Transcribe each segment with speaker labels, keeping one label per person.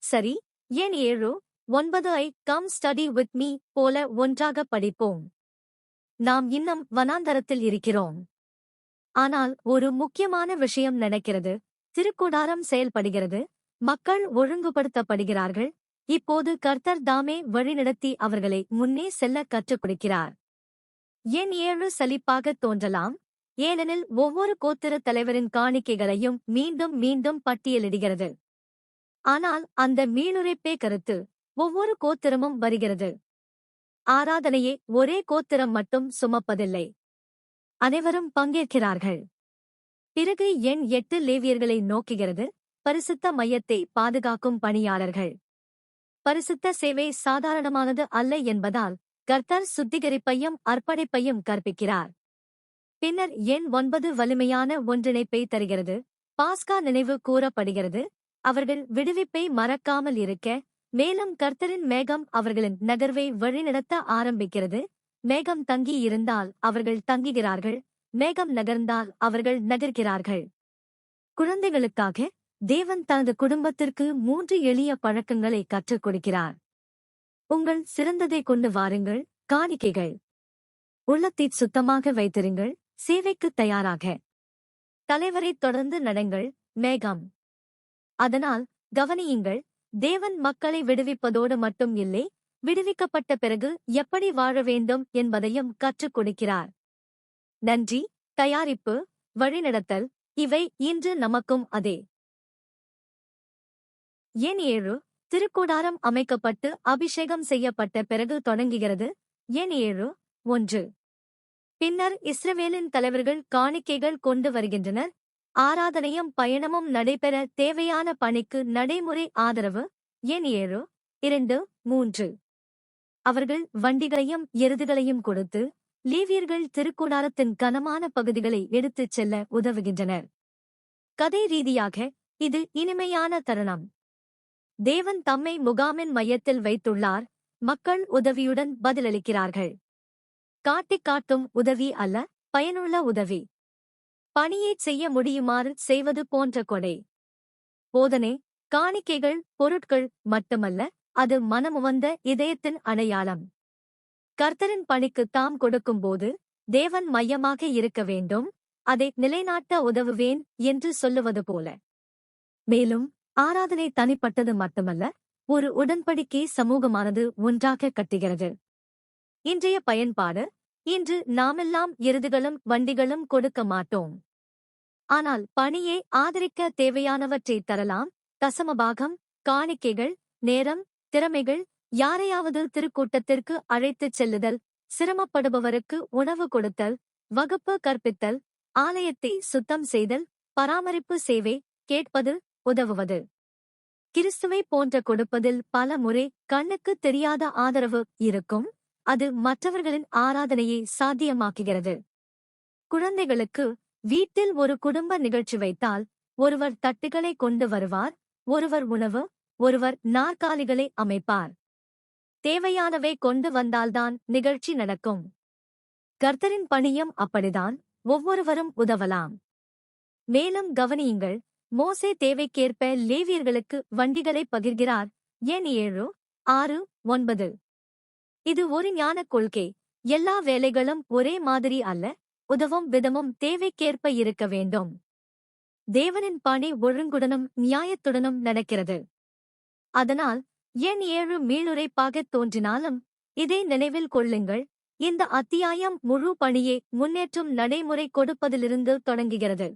Speaker 1: சரி, எண் 7, 9 I come study with me போல ஒன்றாக படிப்போம். நாம் இன்னும் வனாந்தரத்தில் இருக்கிறோம். ஆனால் ஒரு முக்கியமான விஷயம் நடக்கிறது. திருக்கூடாரம் செயல்படுகிறது. மக்கள் ஒழுங்குபடுத்தப்படுகிறார்கள். இப்போது கர்த்தர் தாமே வழிநடத்தி அவர்களை முன்னே செல்ல கற்றுக் கொடுக்கிறார். எண் 7 சலிப்பாகத் தோன்றலாம், ஏனெனில் ஒவ்வொரு கோத்திரத் தலைவரின் காணிக்கைகளையும் மீண்டும் மீண்டும் பட்டியலிடுகிறது. ஆனால் அந்த மீளுரைப்பே கருத்து. ஒவ்வொரு கோத்திரமும் வருகிறது. ஆராதனையே ஒரே கோத்திரம் மட்டும் சுமப்பதில்லை. அனைவரும் பங்கேற்கிறார்கள். பிறகு எண் 8 லேவியர்களை நோக்குகிறது. பரிசுத்த மையத்தை பாதுகாக்கும் பணியாளர்கள். பரிசுத்த சேவை சாதாரணமானது அல்ல என்பதால் கர்த்தர் சுத்திகரிப்பையும் அர்ப்பணிப்பையும் கற்பிக்கிறார். பின்னர் எண் 9 வலிமையான ஒன்றிணைப்பை தருகிறது. பாஸ்கா நினைவு கூறப்படுகிறது. அவர்கள் விடுவிப்பை மறக்காமல் இருக்க, மேலும் கர்த்தரின் மேகம் அவர்களின் நகர்வை வழிநடத்த ஆரம்பிக்கிறது. மேகம் தங்கி இருந்தால் அவர்கள் தங்குகிறார்கள். மேகம் நகர்ந்தால் அவர்கள் நகர்கிறார்கள். குழந்தைகளுக்காக தேவன் தனது குடும்பத்திற்கு 3 எளிய பழக்கங்களை கற்றுக் கொடுக்கிறார். உங்கள் சிறந்ததை கொண்டு வாருங்கள். காணிக்கைகள். உள்ளத்தைச் சுத்தமாக வைத்திருங்கள். சேவைக்கு தயாராக. தலைவரைத் தொடர்ந்து நடங்கள். மேகம். அதனால் கவனியுங்கள், தேவன் மக்களை விடுவிப்பதோடு மட்டும் இல்லை, விடுவிக்கப்பட்ட பிறகு எப்படி வாழ வேண்டும் என்பதையும் கற்றுக் கொடுக்கிறார். நன்றி, தயாரிப்பு, வழிநடத்தல், இவை இன்று நமக்கும் அதே. எண் 7 திருக்கூடாரம் அமைக்கப்பட்டு அபிஷேகம் செய்யப்பட்ட பிறகு தொடங்குகிறது. எண் 7, 1. பின்னர் இஸ்ரவேலின் தலைவர்கள் காணிக்கைகள் கொண்டு வருகின்றனர். ஆராதனையும் பயணமும் நடைபெற தேவையான பணிக்கு நடைமுறை ஆதரவு. எண் 7, 2, 3. அவர்கள் வண்டிகளையும் எருதுகளையும் கொடுத்து லேவியர்கள் திருக்கூடாரத்தின் கனமான பகுதிகளை எடுத்துச் செல்ல உதவுகின்றனர். கதை ரீதியாக இது இனிமையான தருணம். தேவன் தம்மை முகாமின் மையத்தில் வைத்துள்ளார். மக்கள் உதவியுடன் பதிலளிக்கிறார்கள். காட்டிக் காட்டும் உதவி அல்ல, பயனுள்ள உதவி. பணியைச் செய்ய முடியுமாறு செய்வது போன்ற கொடை. போதனை, காணிக்கைகள் பொருட்கள் மட்டுமல்ல, அது மனமுவந்த இதயத்தின் அடையாளம். கர்த்தரின் பணிக்கு தாம் கொடுக்கும்போது தேவன் மையமாக இருக்க வேண்டும், அதை நிலைநாட்ட உதவுவேன் என்று சொல்லுவது போல. மேலும் ஆராதனை தனிப்பட்டது மட்டுமல்ல, ஒரு உடன்படிக்கை சமூகமானது ஒன்றாக கட்டுகிறது. இன்றைய பயன்பாடு. இன்று நாமெல்லாம் எருதுகளும் வண்டிகளும் கொடுக்க மாட்டோம். ஆனால் பணியை ஆதரிக்க தேவையானவற்றை தரலாம். தசமபாகம், காணிக்கைகள், நேரம், திறமைகள், யாரையாவது திருக்கூட்டத்திற்கு அழைத்துச் செல்லுதல், சிரமப்படுபவருக்கு உணவு கொடுத்தல், வகுப்பு கற்பித்தல், ஆலயத்தை சுத்தம் செய்தல், பராமரிப்பு சேவை, கேட்பது, உதவுவது. கிறிஸ்துவை போன்ற கொடுப்பதில் பல முறை கண்ணுக்குத் தெரியாத ஆதரவு இருக்கும். அது மற்றவர்களின் ஆராதனையை சாத்தியமாக்குகிறது. குழந்தைகளுக்கு வீட்டில் ஒரு குடும்ப நிகழ்ச்சி வைத்தால், ஒருவர் தட்டுகளை கொண்டு வருவார், ஒருவர் உணவு, ஒருவர் நாற்காலிகளை அமைப்பார். தேவையானவை கொண்டு வந்தால்தான் நிகழ்ச்சி நடக்கும். கர்த்தரின் பணியும் அப்படிதான். ஒவ்வொருவரும் உதவலாம். மேலும் கவனியுங்கள், மோசே தேவைக்கேற்ப லேவியர்களுக்கு வண்டிகளை பகிர்கிறார். எண் 7, 6, 9. இது ஒரு ஞானக் கொள்கை. எல்லா வேலைகளும் ஒரே மாதிரி அல்ல, உதவும் விதமும் தேவைக்கேற்ப இருக்க வேண்டும். தேவனின் பணி ஒழுங்குடனும் நியாயத்துடனும் நடக்கிறது. அதனால் எண் 7 மீளுரைப்பாகத் தோன்றினாலும் இதை நினைவில் கொள்ளுங்கள், இந்த அத்தியாயம் முழு பணியை முன்னேற்றும் நடைமுறை கொடுப்பதிலிருந்து தொடங்குகிறது.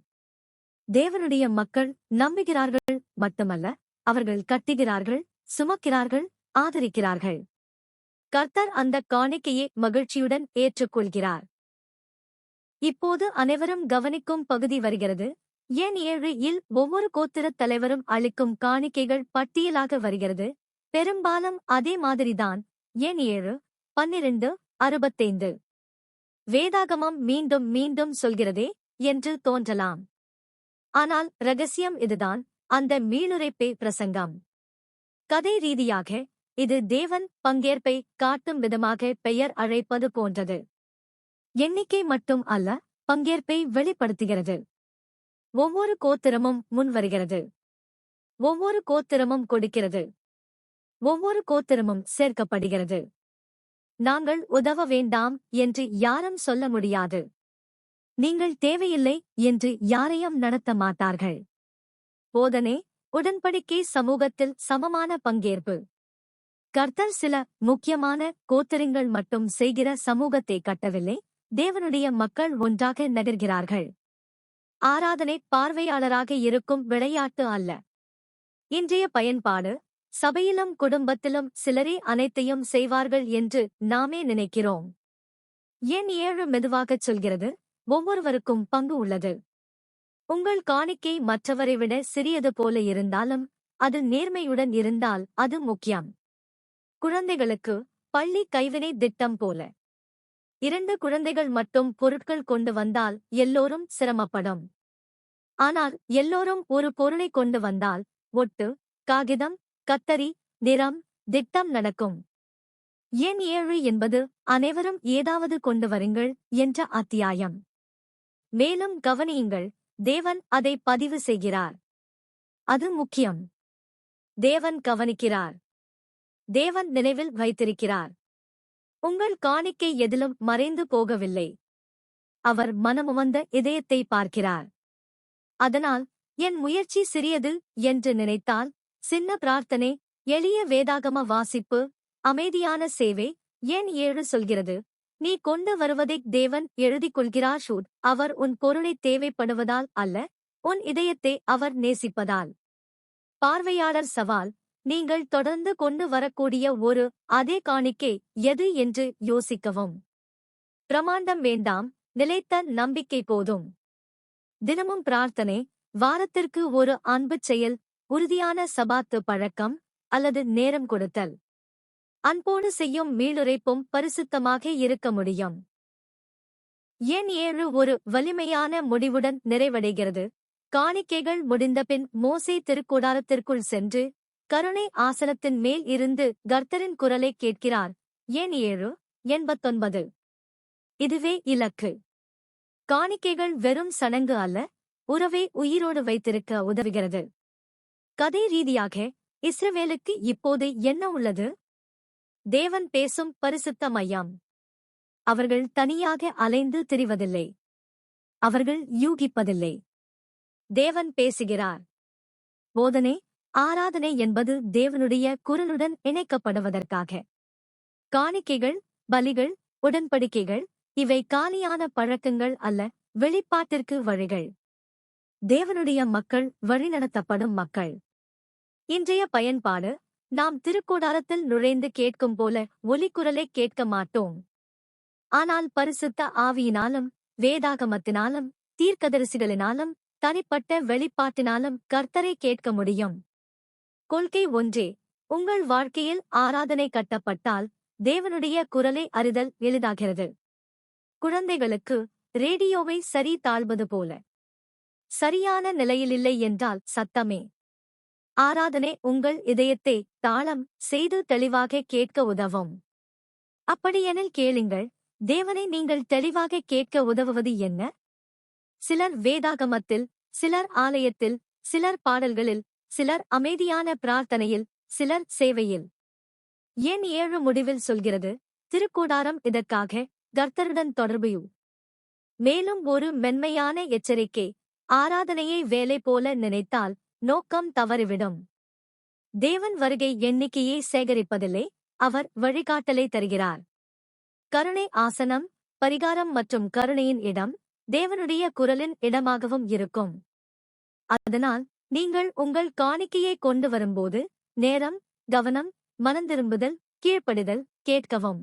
Speaker 1: தேவனுடைய மக்கள் நம்புகிறார்கள் மட்டுமல்ல, அவர்கள் கட்டுகிறார்கள், சுமக்கிறார்கள், ஆதரிக்கிறார்கள். கர்த்தர் அந்த காணிக்கையை மகிழ்ச்சியுடன் ஏற்றுக்கொள்கிறார். இப்போது அனைவரும் கவனிக்கும் பகுதி வருகிறது. எண் 7 இல் ஒவ்வொரு கோத்திரத் தலைவரும் அளிக்கும் காணிக்கைகள் பட்டியலாக வருகிறது. பெரும்பாலும் அதே மாதிரிதான். எண் 7, 12, 65. வேதாகமம் மீண்டும் மீண்டும் சொல்கிறதே என்று தோன்றலாம். ஆனால் ரகசியம் இதுதான், அந்த மீளுரைப்பே பிரசங்கம். கதை ரீதியாக இது தேவன் பங்கேற்பை காட்டும் விதமாக பெயர் அழைப்பது போன்றது. எண்ணிக்கை மட்டும் அல்ல, பங்கேற்பை வெளிப்படுத்துகிறது. ஒவ்வொரு கோத்திரமும் முன்வருகிறது. ஒவ்வொரு கோத்திரமும் கொடுக்கிறது. ஒவ்வொரு கோத்திரமும் சேர்க்கப்படுகிறது. நாங்கள் உதவ வேண்டாம் என்று யாரும் சொல்ல முடியாது. நீங்கள் தேவையில்லை என்று யாரையும் நடத்த மாட்டார்கள். போதனை, உடன்படிக்கை சமூகத்தில் சமமான பங்கேற்பு. கர்த்தர் சில முக்கியமான கோத்திரங்கள் மட்டும் செய்கிற சமூகத்தை கட்டவில்லை, தேவனுடைய மக்கள் ஒன்றாக நகர்கிறார்கள். ஆராதனை பார்வையாளராக இருக்கும் விளையாட்டு அல்ல. இன்றைய பயன்பாடு, சபையிலும் குடும்பத்திலும் சிலரே அனைத்தையும் செய்வார்கள் என்று நாமே நினைக்கிறோம். எண் 7 மெதுவாகச் சொல்கிறது, ஒவ்வொருவருக்கும் பங்கு உள்ளது. உங்கள் காணிக்கை மற்றவரை விட சிறியது போல இருந்தாலும் அது நேர்மையுடன் இருந்தால் அது முக்கியம். குழந்தைகளுக்கு பள்ளி கைவினை திட்டம் போல. 2 குழந்தைகள் மட்டும் பொருட்கள் கொண்டு வந்தால் எல்லோரும் சிரமப்படும். ஆனால் எல்லோரும் ஒரு பொருளை கொண்டு வந்தால் ஒட்டு, காகிதம், கத்தரி, நிறம், திட்டம் நடக்கும். எண் 7 என்பது அனைவரும் ஏதாவது கொண்டு வருங்கள் என்ற அத்தியாயம். மேலும் கவனியுங்கள், தேவன் அதை பதிவு செய்கிறார். அது முக்கியம். தேவன் கவனிக்கிறார். தேவன் நினைவில் வைத்திருக்கிறார். உங்கள் காணிக்கை எதிலும் மறைந்து போகவில்லை. அவர் மனமுவந்த இதயத்தை பார்க்கிறார். அதனால் என் முயற்சி சிறியது என்று நினைத்தால், சின்ன பிரார்த்தனை, எளிய வேதாகம வாசிப்பு, அமைதியான சேவை, எண் 7 சொல்கிறது, நீ கொண்டு வருவதை தேவன் எழுதிக் கொள்கிறார். அவர் உன் பொருளை தேவைப்படுவதால் அல்ல, உன் இதயத்தை அவர் நேசிப்பதால். பார்வையாளர் சவால், நீங்கள் தொடர்ந்து கொண்டு வரக்கூடிய ஒரு அதே காணிக்கை எது என்று யோசிக்கவும். பிரமாண்டம் வேண்டாம், நிலைத்த நம்பிக்கை போதும். தினமும் பிரார்த்தனை, வாரத்திற்கு ஒரு அன்புச் செயல், உறுதியான சபாத்து பழக்கம் அல்லது நேரம் கொடுத்தல். அன்போடு செய்யும் மீளுரைப்பும் பரிசுத்தமாக இருக்க முடியும். எண் 7 ஒரு வலிமையான முடிவுடன் நிறைவடைகிறது. காணிக்கைகள் முடிந்தபின் மோசே திருக்கூடாரத்திற்குள் சென்று கருணை ஆசனத்தின் மேல் இருந்து கர்த்தரின் குரலை கேட்கிறார். எண் 7, 89. இதுவே இலக்கு. காணிக்கைகள் வெறும் சடங்கு அல்ல, உறவை உயிரோடு வைத்திருக்க உதவுகிறது. கதை ரீதியாக இஸ்ரவேலுக்கு இப்போது என்ன உள்ளது? தேவன் பேசும் பரிசுத்த மையம். அவர்கள் தனியாக அலைந்து திரிவதில்லை. அவர்கள் யூகிப்பதில்லை. தேவன் பேசுகிறார். போதனை, ஆராதனை என்பது தேவனுடைய குரலுடன் இணைக்கப்படுவதற்காக. காணிக்கைகள், பலிகள், உடன்படிக்கைகள், இவை காலியான பழக்கங்கள் அல்ல, வெளிப்பாட்டிற்கு வழிகள். தேவனுடைய மக்கள் வழிநடத்தப்படும் மக்கள். இன்றைய பயன்பாடு, நாம் திருக்கூடாரத்தில் நுழைந்து கேட்கும் போல ஒலிக்குரலை கேட்க மாட்டோம். ஆனால் பரிசுத்த ஆவியினாலும், வேதாகமத்தினாலும், தீர்க்கதரிசிகளினாலும், தனிப்பட்ட வெளிப்பாட்டினாலும் கர்த்தரை கேட்க முடியும். கொள்கை ஒன்றே, உங்கள் வாழ்க்கையில் ஆராதனை கட்டப்பட்டால் தேவனுடைய குரலை அறிதல் எளிதாகிறது. குழந்தைகளுக்கு ரேடியோவை சரி தாழ்வது போல. சரியான நிலையிலில்லை என்றால் சத்தமே. ஆராதனை உங்கள் இதயத்தை தாளம் செய்து தெளிவாக கேட்க உதவும். அப்படியெனில் கேளுங்கள், தேவனை நீங்கள் தெளிவாக கேட்க உதவுவது என்ன? சிலர் வேதாகமத்தில், சிலர் ஆலயத்தில், சிலர் பாடல்களில், சிலர் அமைதியான பிரார்த்தனையில், சிலர் சேவையில். எண் 7 முடிவில் சொல்கிறது, திருக்கூடாரம் இதற்காக, கர்த்தருடன் தொடர்பு. மேலும் ஒரு மென்மையான எச்சரிக்கை, ஆராதனையை வேலை போல நினைத்தால் நோக்கம் தவறிவிடும். தேவன் வருகை எண்ணிக்கையை சேகரிப்பதில்லை, அவர் வழிகாட்டலை தருகிறார். கருணை ஆசனம், பரிகாரம் மற்றும் கருணையின் இடம், தேவனுடைய குரலின் இடமாகவும் இருக்கும். அதனால் நீங்கள் உங்கள் காணிக்கையை கொண்டு வரும்போது நேரம், கவனம், மனந்திரும்புதல், கீழ்ப்படிதல், கேட்கவும்.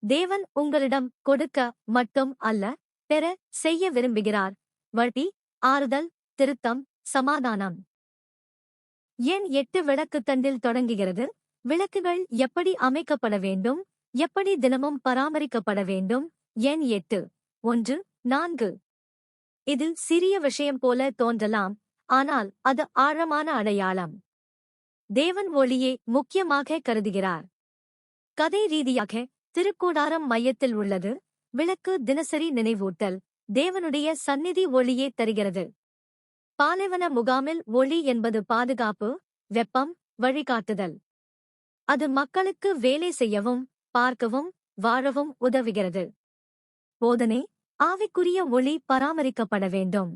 Speaker 1: தேவன் உங்களிடம் கொடுக்க மட்டும் அல்ல, பெற செய்ய விரும்புகிறார். வழி, ஆறுதல், திருத்தம், சமாதானம். எண் 8 விளக்குத்தண்டில் தொடங்குகிறது. விளக்குகள் எப்படி அமைக்கப்பட வேண்டும், எப்படி தினமும் பராமரிக்கப்பட வேண்டும். எண் 8, 1, 4. இது சிறிய விஷயம் போல தோன்றலாம், ஆனால் அது ஆழமான அடையாளம். தேவன் ஒளியை முக்கியமாக கருதுகிறார். கதை ரீதியாக திருக்கூடாரம் மையத்தில் உள்ளது. விளக்கு தினசரி நினைவூட்டல், தேவனுடைய சந்நிதி ஒளியே தருகிறது. பாலைவன முகாமில் ஒளி என்பது பாதுகாப்பு, வெப்பம், வழிகாட்டுதல். அது மக்களுக்கு வேலை செய்யவும், பார்க்கவும், வாழவும் உதவுகிறது. போதனை, ஆவிக்குரிய ஒளி பராமரிக்கப்பட வேண்டும்.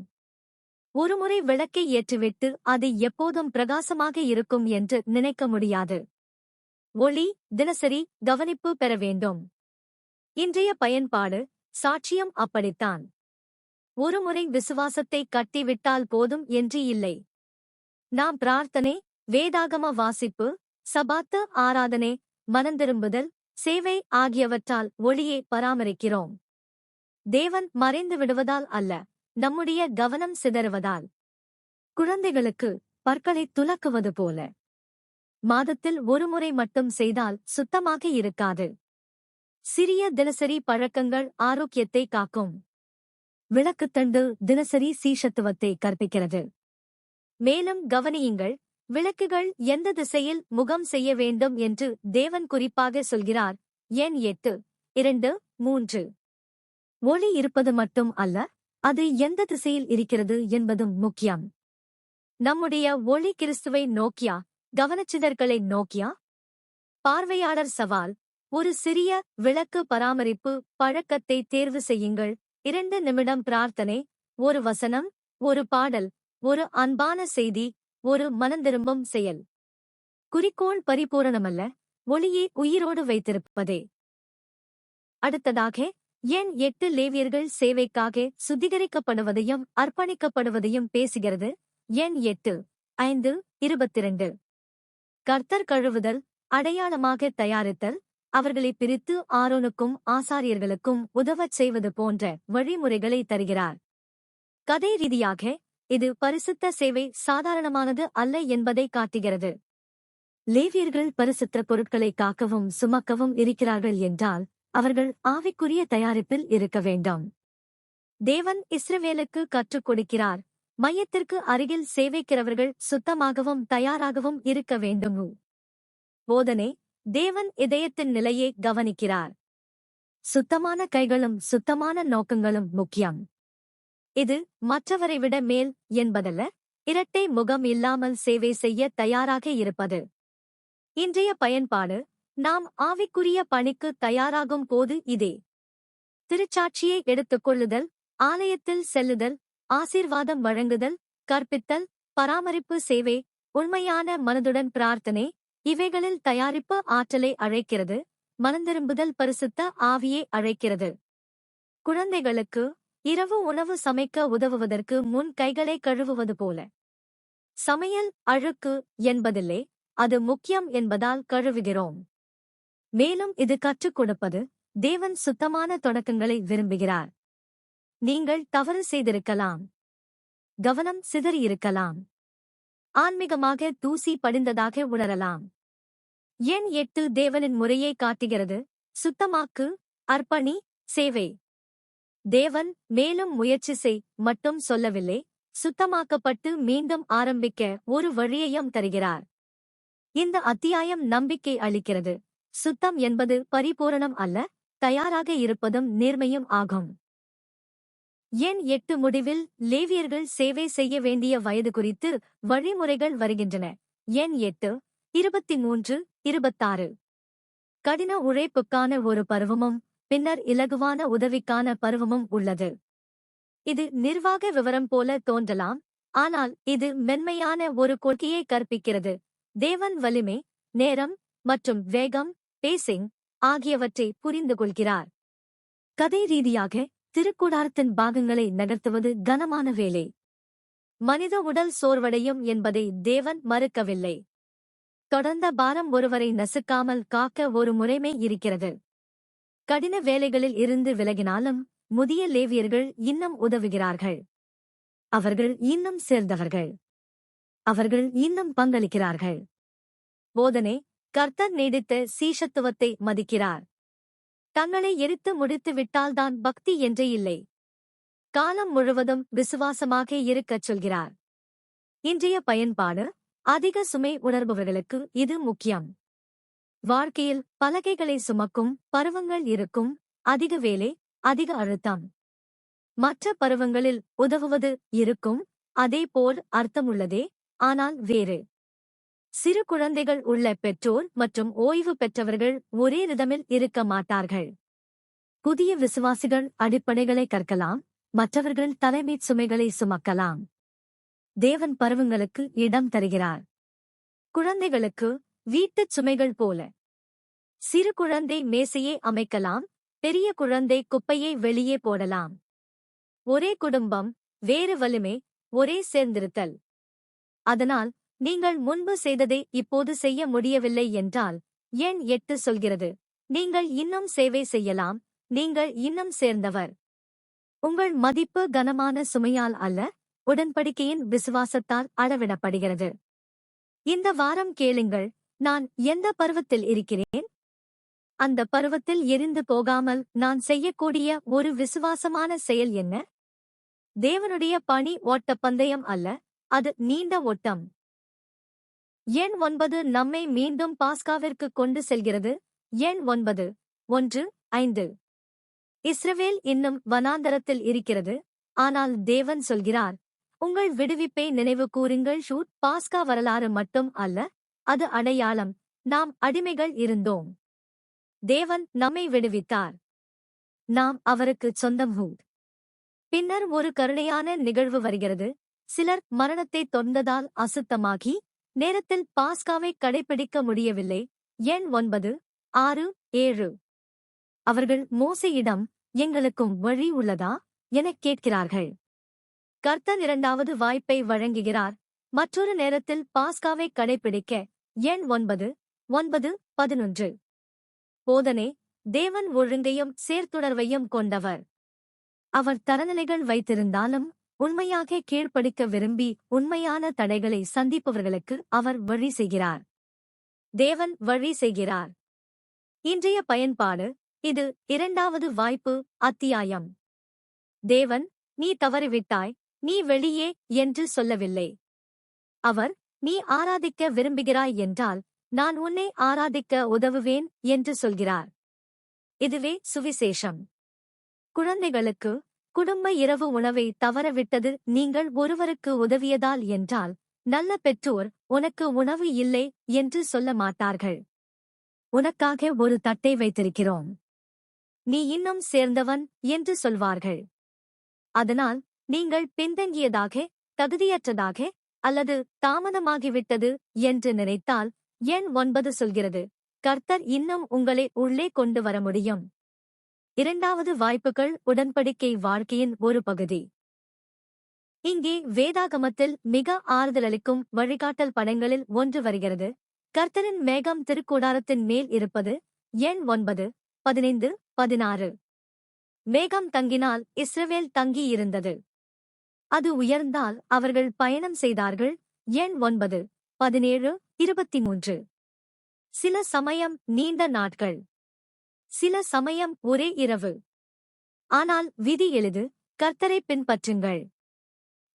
Speaker 1: ஒருமுறை விளக்கை ஏற்றிவிட்டு அது எப்போதும் பிரகாசமாக இருக்கும் என்று நினைக்க முடியாது. ஒளி தினசரி கவனிப்பு பெற வேண்டும். இன்றைய பயன்பாடு, சாட்சியம் அப்படித்தான். ஒருமுறை விசுவாசத்தை கட்டிவிட்டால் போதும் என்று இல்லை. நாம் பிரார்த்தனை, வேதாகம வாசிப்பு, சபாத்து ஆராதனை, மனந்திரும்புதல், சேவை ஆகியவற்றால் ஒளியை பராமரிக்கிறோம். தேவன் மறைந்து விடுவதால் அல்ல, நம்முடைய கவனம் சிதறுவதால். குழந்தைகளுக்கு பற்களை துலக்குவது போல. மாதத்தில் ஒருமுறை மட்டும் செய்தால் சுத்தமாக இருக்காது. சிறிய தினசரி பழக்கங்கள் ஆரோக்கியத்தை காக்கும். விளக்குத்தண்டு தினசரி சீஷத்துவத்தை கற்பிக்கிறது. மேலும் கவனியுங்கள், விளக்குகள் எந்த திசையில் முகம் செய்ய வேண்டும் என்று தேவன் குறிப்பாக சொல்கிறார். எண் 8, 2, 3. ஒளி இருப்பது மட்டும் அல்ல, அது எந்த திசையில் இருக்கிறது என்பதும் முக்கியம். நம்முடைய ஒளி கிறிஸ்துவை நோக்கியா, கவனச்சிதறல்களை நோக்கியா? பார்வையாளர் சவால், ஒரு சிறிய விளக்கு பராமரிப்பு பழக்கத்தை தேர்வு செய்யுங்கள். 2 நிமிடம் பிரார்த்தனை, ஒரு வசனம், ஒரு பாடல், ஒரு அன்பான செய்தி, ஒரு மனந்திரும்பும் செயல். குறிக்கோள் பரிபூரணமல்ல, ஒளியை உயிரோடு வைத்திருப்பதே. அடுத்ததாக எண் 8 லேவியர்கள் சேவைக்காக சுத்திகரிக்கப்படுவதையும் அர்ப்பணிக்கப்படுவதையும் பேசுகிறது. எண் 8, 5, 22. கர்த்தர் கழுவுதல், அடையாளமாக தயாரித்தல், அவர்களை பிரித்து ஆரோனுக்கும் ஆசாரியர்களுக்கும் உதவச் செய்வது போன்ற வழிமுறைகளை தருகிறார். கதை ரீதியாக இது பரிசுத்த சேவை சாதாரணமானது அல்ல என்பதை காட்டுகிறது. லேவியர்கள் பரிசுத்த பொருட்களை காக்கவும் சுமக்கவும் இருக்கிறார்கள் என்றால் அவர்கள் ஆவிக்குரிய தயாரிப்பில் இருக்க வேண்டும். தேவன் இஸ்ரவேலுக்கு கற்றுக் கொடுக்கிறார், மையத்திற்கு அருகில் சேவைக்கிறவர்கள் சுத்தமாகவும் தயாராகவும் இருக்க வேண்டும். போதனை, தேவன் இதயத்தின் நிலையை கவனிக்கிறார். சுத்தமான கைகளும் சுத்தமான நோக்கங்களும் முக்கியம். இது மற்றவரை விட மேல் என்பதல்ல, இரட்டை முகம் இல்லாமல் சேவை செய்ய தயாராக இருப்பது. இன்றைய பயன்பாடு, நாம் ஆவிக்குரிய பணிக்கு தயாராகும் போது இதே. திருச்சாட்சியை எடுத்துக்கொள்ளுதல், ஆலயத்தில் செல்லுதல், ஆசீர்வாதம் வழங்குதல், கற்பித்தல், பராமரிப்பு சேவை, உண்மையான மனதுடன் பிரார்த்தனை, இவைகளில் தயாரிப்பு ஆற்றலை அழைக்கிறது. மனந்திரும்புதல் பரிசுத்த ஆவியை அழைக்கிறது. குழந்தைகளுக்கு இரவு உணவு சமைக்க உதவுவதற்கு முன் கைகளை கழுவுவது போல. சமையல் அழுக்கு என்பதில்லை, அது முக்கியம் என்பதால் கழுவுகிறோம். மேலும் இது கற்றுக் கொடுப்பது, தேவன் சுத்தமான தொடக்கங்களை விரும்புகிறார். நீங்கள் தவறு செய்திருக்கலாம். கவனம் சிதறியிருக்கலாம். ஆன்மீகமாக தூசி படிந்ததாக உணரலாம். எண் 8 தேவனின் முறையை காட்டுகிறது. சுத்தமாக்கு, அர்ப்பணி, சேவை. தேவன் மேலும் முயற்சி செய் மட்டும் சொல்லவில்லை, சுத்தமாக்கப்பட்டு மீண்டும் ஆரம்பிக்க ஒரு வழியையும் தருகிறார். இந்த அத்தியாயம் நம்பிக்கை அளிக்கிறது. சுத்தம் என்பது பரிபூரணம் அல்ல, தயாராக இருப்பதும் நேர்மையும் ஆகும். எண் 8 முடிவில் லேவியர்கள் சேவை செய்ய வேண்டிய வயது குறித்து வழிமுறைகள் வருகின்றன. எண் 8, 23, 26. கடின உழைப்புக்கான ஒரு பருவமும் பின்னர் இலகுவான உதவிக்கான பருவமும் உள்ளது. இது நிர்வாக விவரம் போல தோன்றலாம், ஆனால் இது மென்மையான ஒரு கொள்கையை கற்பிக்கிறது. தேவன் வலிமை, நேரம் மற்றும் வேகம், பேசிங் ஆகியவற்றை புரிந்து கொள்கிறார். கதை ரீதியாக திருக்கூடாரத்தின் பாகங்களை நகர்த்துவது கனமான வேலை. மனித உடல் சோர்வடையும் என்பதை தேவன் மறுக்கவில்லை. தொடர்ந்த பாரம் ஒருவரை நசுக்காமல் காக்க ஒரு முறைமை இருக்கிறது. கடின வேலைகளில் இருந்து விலகினாலும் முதிய லேவியர்கள் இன்னும் உதவுகிறார்கள். அவர்கள் இன்னும் சேர்ந்தவர்கள். அவர்கள் இன்னும் பங்களிக்கிறார்கள். போதனை, கர்த்தர் நீடித்த சீஷத்துவத்தை மதிக்கிறார். தங்களை எரித்து முடித்து விட்டால்தான் பக்தி என்றே இல்லை. காலம் முழுவதும் விசுவாசமாக இருக்கச் சொல்கிறார். இன்றைய பயன்பாடு, அதிக சுமை உணர்பவர்களுக்கு இது முக்கியம். வாழ்க்கையில் பலகைகளை சுமக்கும் பருவங்கள் இருக்கும், அதிக வேலை, அதிக அழுத்தம். மற்ற பருவங்களில் உதவுவது இருக்கும், அதேபோல் அர்த்தமுள்ளதே, ஆனால் வேறு. சிறு குழந்தைகள் உள்ள பெற்றோர் மற்றும் ஓய்வு பெற்றவர்கள் ஒரே ரிதமில் இருக்க மாட்டார்கள். புதிய விசுவாசிகள் அடிப்படைகளை கற்கலாம், மற்றவர்கள் தலைமை சுமைகளை சுமக்கலாம். தேவன் பருவங்களுக்கு இடம் தருகிறார். குழந்தைகளுக்கு வீட்டுச் சுமைகள் போல. சிறு குழந்தை மேசையை அமைக்கலாம், பெரிய குழந்தை குப்பையை வெளியே போடலாம். ஒரே குடும்பம், வேறு வலிமை, ஒரே சேர்ந்திருத்தல். அதனால் நீங்கள் முன்பு செய்ததை இப்போது செய்ய முடியவில்லை என்றால் எண் 8 சொல்கிறது, நீங்கள் இன்னும் சேவை செய்யலாம், நீங்கள் இன்னும் சேர்ந்தவர். உங்கள் மதிப்பு கனமான சுமையால் அல்ல, உடன்படிக்கையின் விசுவாசத்தால் அளவிடப்படுகிறது. இந்த வாரம் கேளுங்கள், நான் எந்த பருவத்தில் இருக்கிறேன்? அந்த பருவத்தில் எரிந்து போகாமல் நான் செய்யக்கூடிய ஒரு விசுவாசமான செயல் என்ன? தேவனுடைய பணி ஓட்டப்பந்தயம் அல்ல, அது நீண்ட ஓட்டம். எண் 9 நம்மை மீண்டும் பாஸ்காவிற்கு கொண்டு செல்கிறது. எண் 9, 1-5. இஸ்ரவேல் இன்னும் வனாந்தரத்தில் இருக்கிறது, ஆனால் தேவன் சொல்கிறார், உங்கள் விடுவிப்பை நினைவு கூறுங்கள். பாஸ்கா வரலாறு மட்டும் அல்ல, அது அடையாளம். நாம் அடிமைகள் இருந்தோம். தேவன் நம்மை விடுவித்தார். நாம் அவருக்குச் சொந்தம். பின்னர் ஒரு கருணையான நிகழ்வு வருகிறது. சிலர் மரணத்தை தொந்ததால் அசுத்தமாகி நேரத்தில் பாஸ்காவை கடைபிடிக்க முடியவில்லை. எண் 9, 6-7. அவர்கள் மோசேயிடம், எங்களுக்கும் வழி உள்ளதா எனக் கேட்கிறார்கள். கர்த்தர் இரண்டாவது வாய்ப்பை வழங்குகிறார், மற்றொரு நேரத்தில் பாஸ்காவை கடைபிடிக்க. எண் 9, 9-11. போதனை. தேவன் ஒழுங்கையும் சேர்த்துணர்வையும் கொண்டவர். அவர் தரநிலைகள் வைத்திருந்தாலும் உண்மையாக கீழ்ப்படிக்க விரும்பி உண்மையான தடைகளை சந்திப்பவர்களுக்கு அவர் வழி செய்கிறார். தேவன் வழி செய்கிறார். இன்றைய பயன்பாடு. இது இரண்டாவது வாய்ப்பு அத்தியாயம். தேவன், நீ தவறிவிட்டாய், நீ வெளியே என்று சொல்லவில்லை. அவர், நீ ஆராதிக்க விரும்புகிறாய் என்றால் நான் உன்னை ஆராதிக்க உதவுவேன் என்று சொல்கிறார். இதுவே சுவிசேஷம். குழந்தைகளுக்கு, குடும்ப இரவு உணவை தவறவிட்டது நீங்கள் ஒருவருக்கு உதவியதால் என்றால் நல்ல பெற்றோர் உனக்கு உணவு இல்லை என்று சொல்ல மாட்டார்கள். உனக்காக ஒரு தட்டை வைத்திருக்கிறோம், நீ இன்னும் சேர்ந்தவன் என்று சொல்வார்கள். அதனால் நீங்கள் பின்தங்கியதாக, தகுதியற்றதாக அல்லது தாமதமாகிவிட்டது என்று நினைத்தால் எண் 9 சொல்கிறது, கர்த்தர் இன்னும் உங்களை உள்ளே கொண்டு வர முடியும். இரண்டாவது வாய்ப்புகள் உடன்படிக்கை வாழ்க்கையின் ஒரு பகுதி. இங்கே வேதாகமத்தில் மிக ஆறுதலளிக்கும் வழிகாட்டல் படங்களில் ஒன்று வருகிறது. கர்த்தரின் மேகம் திருக்கூடாரத்தின் மேல் இருப்பது. எண் 9, 15-16. மேகம் தங்கினால் இஸ்ரவேல் தங்கியிருந்தது. அது உயர்ந்தால் அவர்கள் பயணம் செய்தார்கள். எண் 9, 17-23. சில சமயம் நீண்ட நாட்கள், சில சமயம் ஒரே இரவு. ஆனால் விதி எளிது, கர்த்தரை பின்பற்றுங்கள்.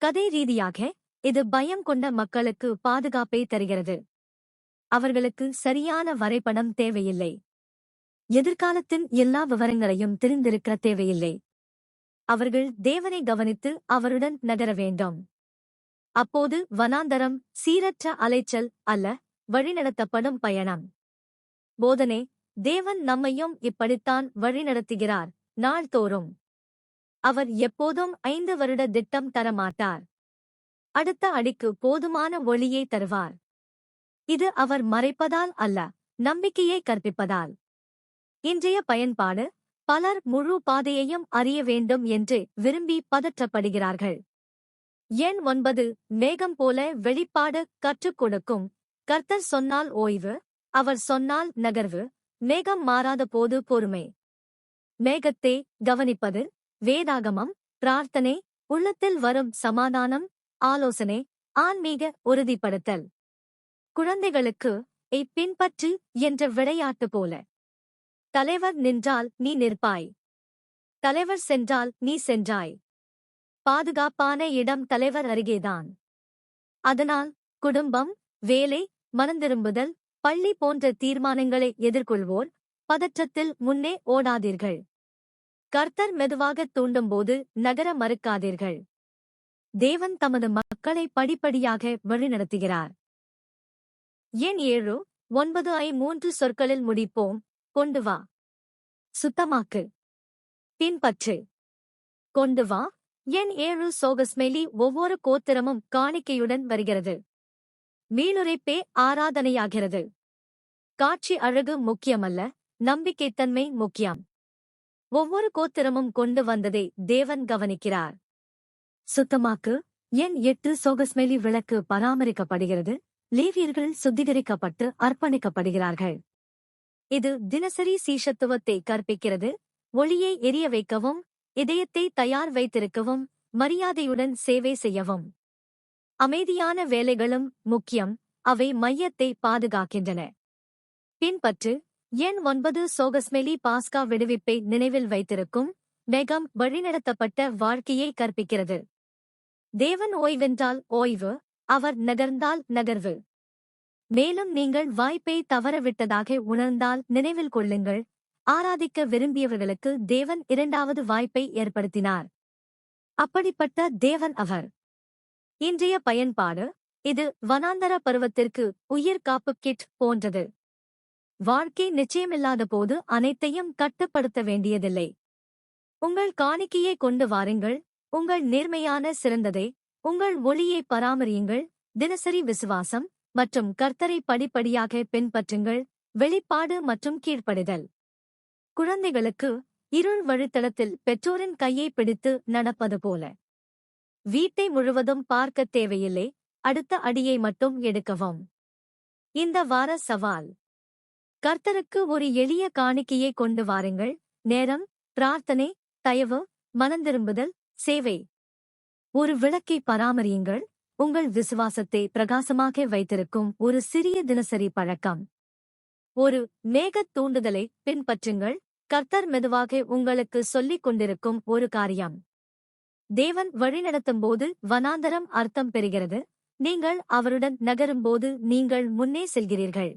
Speaker 1: கதை ரீதியாக இது பயம் கொண்ட மக்களுக்கு பாதுகாப்பை தருகிறது. அவர்களுக்கு சரியான வரைபடம் தேவையில்லை. எதிர்காலத்தின் எல்லா விவரங்களையும் தெரிந்திருக்க தேவையில்லை. அவர்கள் தேவனை கவனித்து அவருடன் நகர வேண்டும். அப்போது வனாந்தரம் சீரற்ற அலைச்சல் அல்ல, வழிநடத்தப்படும் பயணம். போதனை. தேவன் நம்மையும் இப்படித்தான் வழிநடத்துகிறார், நாள்தோறும். அவர் எப்போதும் 5 வருட திட்டம் தரமாட்டார். அடுத்த அடிக்கு போதுமான ஒளியை தருவார். இது அவர் மறைப்பதால் அல்ல, நம்பிக்கையை கற்பிப்பதால். இன்றைய பயன்பாடு. பலர் முழு பாதையையும் அறிய வேண்டும் என்று விரும்பி பதற்றப்படுகிறார்கள். எண் 9 மேகம் போல வெளிப்பாடு கற்றுக் கொடுக்கும். கர்த்தர் சொன்னால் ஓய்வு, அவர் சொன்னால் நகர்வு. மேகம் மாறாத போது பொறுமை. மேகத்தை கவனிப்பது. வேதாகமம், பிரார்த்தனை, உள்ளத்தில் வரும் சமாதானம், ஆலோசனை, ஆன்மீக உறுதிப்படுத்தல். குழந்தைகளுக்கு பின்பற்று என்ற விளையாட்டு போல. தலைவர் நின்றால் நீ நிற்பாய், தலைவர் சென்றால் நீ சென்றாய். பாதுகாப்பான இடம் தலைவர் அருகேதான். அதனால் குடும்பம், வேலை, மனந்திரும்புதல், பள்ளி போன்ற தீர்மானங்களை எதிர்கொள்வோர் பதற்றத்தில் முன்னே ஓடாதீர்கள். கர்த்தர் மெதுவாகத் தூண்டும்போது நகர மறுக்காதீர்கள். தேவன் தமது மக்களை படிப்படியாக வழிநடத்துகிறார். எண் 7 9 ஐ 3 சொற்களில் முடிப்போம். கொண்டு வா. சுத்தமாக்கு. பின்பற்று. கொண்டு வா. எண் 7 சோகஸ்மெலி ஒவ்வொரு கோத்திரமும் காணிக்கையுடன் வருகிறது. மீளுரைப்பே ஆராதனையாகிறது. காட்சி அழகு முக்கியமல்ல, நம்பிக்கைத்தன்மை முக்கியம். ஒவ்வொரு கோத்திரமும் கொண்டு வந்ததை தேவன் கவனிக்கிறார். சுத்தமாக்கு. எண் 8 சோகஸ்மெலி விளக்கு பராமரிக்கப்படுகிறது. லேவியர்கள் சுத்திகரிக்கப்பட்டு அர்ப்பணிக்கப்படுகிறார்கள். இது தினசரி சீஷத்துவத்தை கற்பிக்கிறது. ஒளியை எரிய வைக்கவும், இதயத்தை தயார் வைத்திருக்கவும், மரியாதையுடன் சேவை செய்யவும். அமைதியான வேலைகளும் முக்கியம், அவை மையத்தை பாதுகாக்கின்றன. பின்பற்று. எண் 9 சோகஸ்மெலி பாஸ்கா விடுவிப்பை நினைவில் வைத்திருக்கும். மெகம் வழிநடத்தப்பட்ட வாழ்க்கையை கற்பிக்கிறது. தேவன் ஓய்வென்றால் ஓய்வு, அவர் நகர்ந்தால் நகர்வு. மேலும் நீங்கள் வாய்ப்பை தவறவிட்டதாக உணர்ந்தால் நினைவில் கொள்ளுங்கள், ஆராதிக்க விரும்பியவர்களுக்கு தேவன் இரண்டாவது வாய்ப்பை ஏற்படுத்தினார். அப்படிப்பட்ட தேவன் அவர். இன்றைய பயன்பாடு. இது வனாந்தர பருவத்திற்கு உயிர் காப்பு கிட் போன்றது. வாழ்க்கை நிச்சயமில்லாத போது அனைத்தையும் கட்டுப்படுத்த வேண்டியதில்லை. உங்கள் காணிக்கையை கொண்டு வாருங்கள், உங்கள் நேர்மையான சிறந்ததை, உங்கள் ஒளியை பராமரியுங்கள், தினசரி விசுவாசம் மற்றும் கர்த்தரை படிப்படியாக பின்பற்றுங்கள். வெளிப்பாடு மற்றும் கீழ்ப்படிதல். குழந்தைகளுக்கு இருள் வழித்தடத்தில் பெற்றோரின் கையை பிடித்து நடப்பது போல. வீட்டை முழுவதும் பார்க்க தேவையில்லை, அடுத்த அடியை மட்டும் எடுக்கவும். இந்த வார சவால். கர்த்தருக்கு ஒரு எளிய காணிக்கையை கொண்டு வாருங்கள். நேரம், பிரார்த்தனை, தயவு, மனந்திரும்புதல், சேவை. ஒரு விளக்கை பராமரியுங்கள். உங்கள் விசுவாசத்தை பிரகாசமாக வைத்திருக்கும் ஒரு சிறிய தினசரி பழக்கம். ஒரு மேகத் தூண்டுதலை பின்பற்றுங்கள். கர்த்தர் மெதுவாக உங்களுக்கு சொல்லிக் கொண்டிருக்கும் ஒரு காரியம். தேவன் வழிநடத்தும்போது வனாந்தரம் அர்த்தம் பெறுகிறது. நீங்கள் அவருடன் நகரும்போது நீங்கள் முன்னே செல்கிறீர்கள்.